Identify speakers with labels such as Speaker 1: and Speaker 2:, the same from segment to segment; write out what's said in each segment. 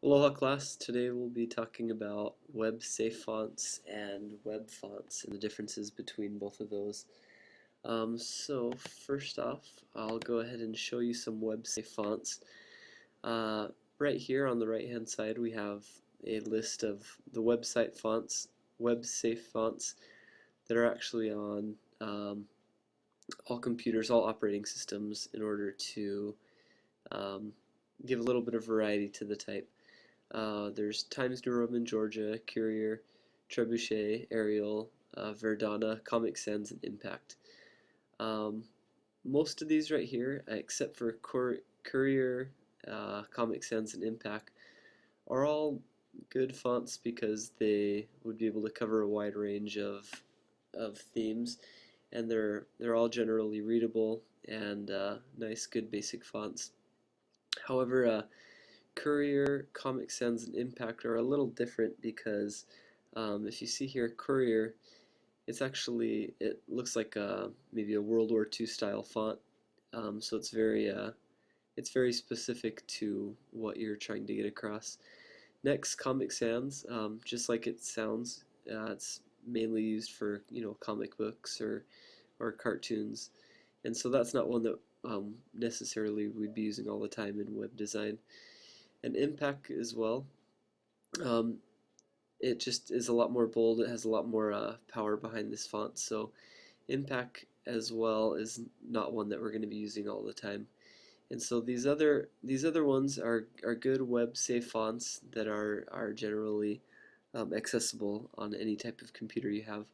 Speaker 1: Aloha class, today we'll be talking about web safe fonts and web fonts and the differences between both of those. So first off, I'll go ahead and show you some web safe fonts. Uh, right here on the right hand side we have a list of the website fonts, web safe fonts that are actually on all computers, all operating systems in order to um, give a little bit of variety to the type. There's Times New Roman, Georgia, Courier, Trebuchet, Arial, Verdana, Comic Sans, and Impact. Um, most of these right here, except for Courier, Comic Sans, and Impact, are all good fonts because they would be able to cover a wide range of themes, and they're all generally readable and nice, good basic fonts. However, Courier, Comic Sans, and Impact are a little different because if you see here, Courier, it looks like maybe a World War II style font. So it's very specific to what you're trying to get across. Next, Comic Sans, just like it sounds, it's mainly used for comic books or cartoons, and so that's not one that necessarily we'd be using all the time in web design. And Impact as well. Um, it just is a lot more bold. It has a lot more power behind this font. So Impact as well is not one that we're going to be using all the time. And so these other ones are good web safe fonts that are generally accessible on any type of computer you have.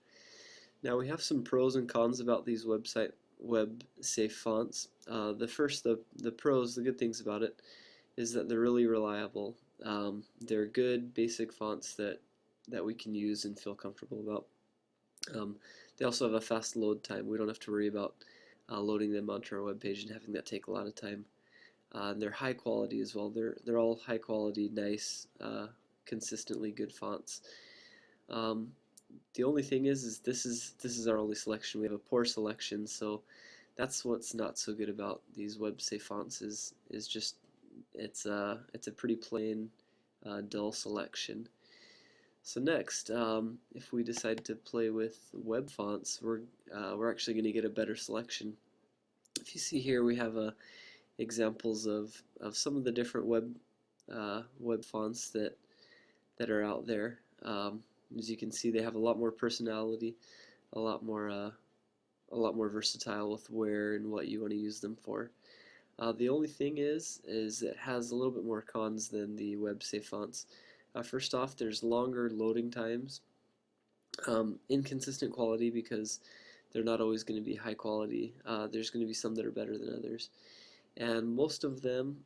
Speaker 1: Now we have some pros and cons about these web safe fonts. The pros, the good things about it, is that they're really reliable. They're good basic fonts that we can use and feel comfortable about. They also have a fast load time. We don't have to worry about loading them onto our web page and having that take a lot of time. And they're high quality as well. They're all high quality, nice, consistently good fonts. Um, the only thing is this is our only selection. We have a poor selection, so that's what's not so good about these web safe fonts is just it's a pretty plain, dull selection. So next, if we decide to play with web fonts, we're actually going to get a better selection. If you see here, we have examples of some of the different web fonts that are out there. As you can see, they have a lot more personality, a lot more versatile with where and what you want to use them for. The only thing is it has a little bit more cons than the web safe fonts. First off, there's longer loading times, inconsistent quality because they're not always going to be high quality. There's going to be some that are better than others, and most of them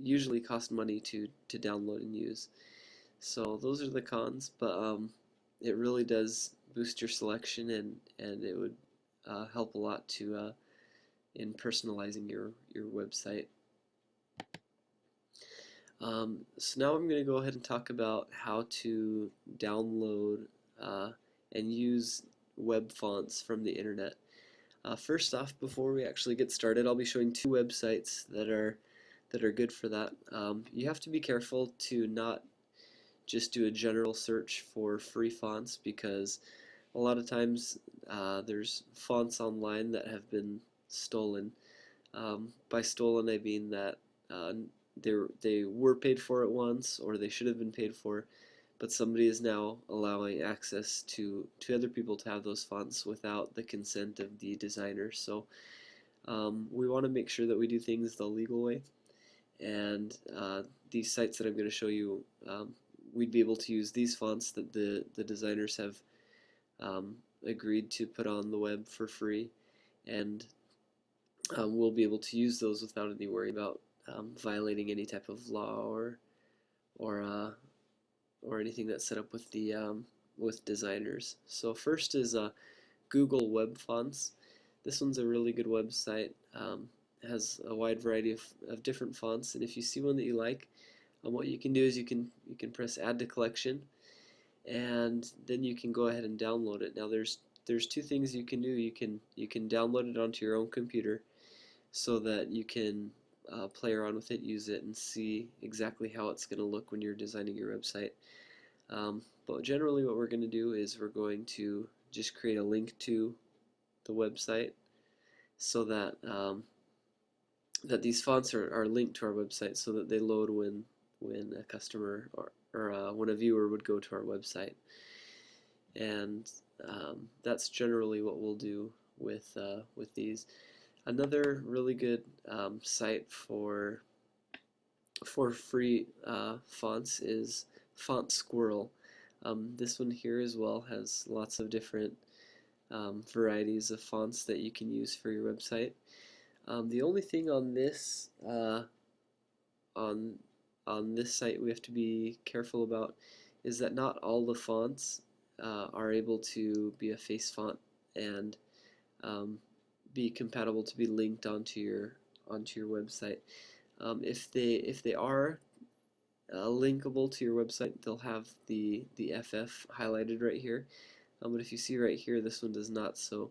Speaker 1: usually cost money to download and use. So those are the cons, but it really does boost your selection, and it would help a lot in personalizing your website. So now I'm going to go ahead and talk about how to download and use web fonts from the internet. First off, before we actually get started, I'll be showing two websites that are good for that. You have to be careful to not just do a general search for free fonts, because a lot of times there's fonts online that have been stolen. By stolen, I mean that they were paid for at once, or they should have been paid for, but somebody is now allowing access to other people to have those fonts without the consent of the designer. So we want to make sure that we do things the legal way, and these sites that I'm going to show you, we'd be able to use these fonts that the designers have agreed to put on the web for free, and we'll be able to use those without any worry about violating any type of law or uh, or anything that's set up with the with designers. So first is Google Web Fonts. This one's a really good website. It has a wide variety of different fonts, and if you see one that you like, what you can do is you can press Add to Collection, and then you can go ahead and download it. Now there's two things you can do. You can download it onto your own computer so that you can play around with it, use it, and see exactly how it's going to look when you're designing your website. But generally what we're going to do is we're going to just create a link to the website so that that these fonts are linked to our website so that they load when a customer or when a viewer would go to our website. And that's generally what we'll do with these. Another really good site for free fonts is Font Squirrel. This one here as well has lots of different varieties of fonts that you can use for your website. The only thing on this on this site we have to be careful about is that not all the fonts are able to be a face font and be compatible to be linked onto your website. If they are linkable to your website, they'll have the FF highlighted right here. But if you see right here, this one does not. So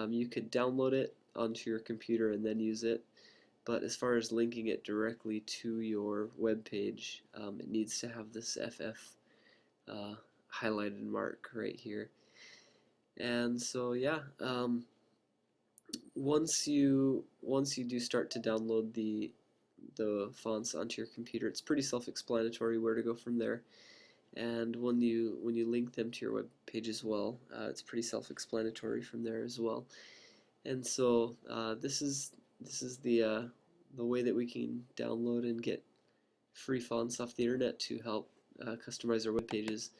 Speaker 1: you could download it onto your computer and then use it. But as far as linking it directly to your web page, it needs to have this FF highlighted mark right here. And so yeah, once you do start to download the fonts onto your computer, it's pretty self-explanatory where to go from there. And when you link them to your web page as well, it's pretty self-explanatory from there as well. And so this is the way that we can download and get free fonts off the internet to help customize our web pages.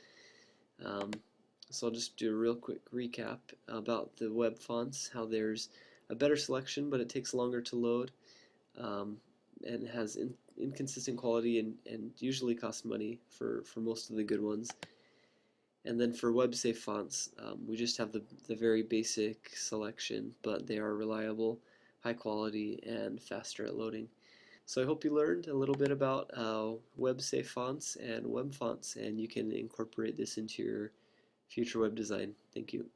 Speaker 1: So I'll just do a real quick recap about the web fonts, how there's a better selection, but it takes longer to load, and has inconsistent quality and usually costs money for most of the good ones. And then for web-safe fonts, we just have the very basic selection, but they are reliable, high quality, and faster at loading. So I hope you learned a little bit about web-safe fonts and web fonts, and you can incorporate this into your future web design. Thank you.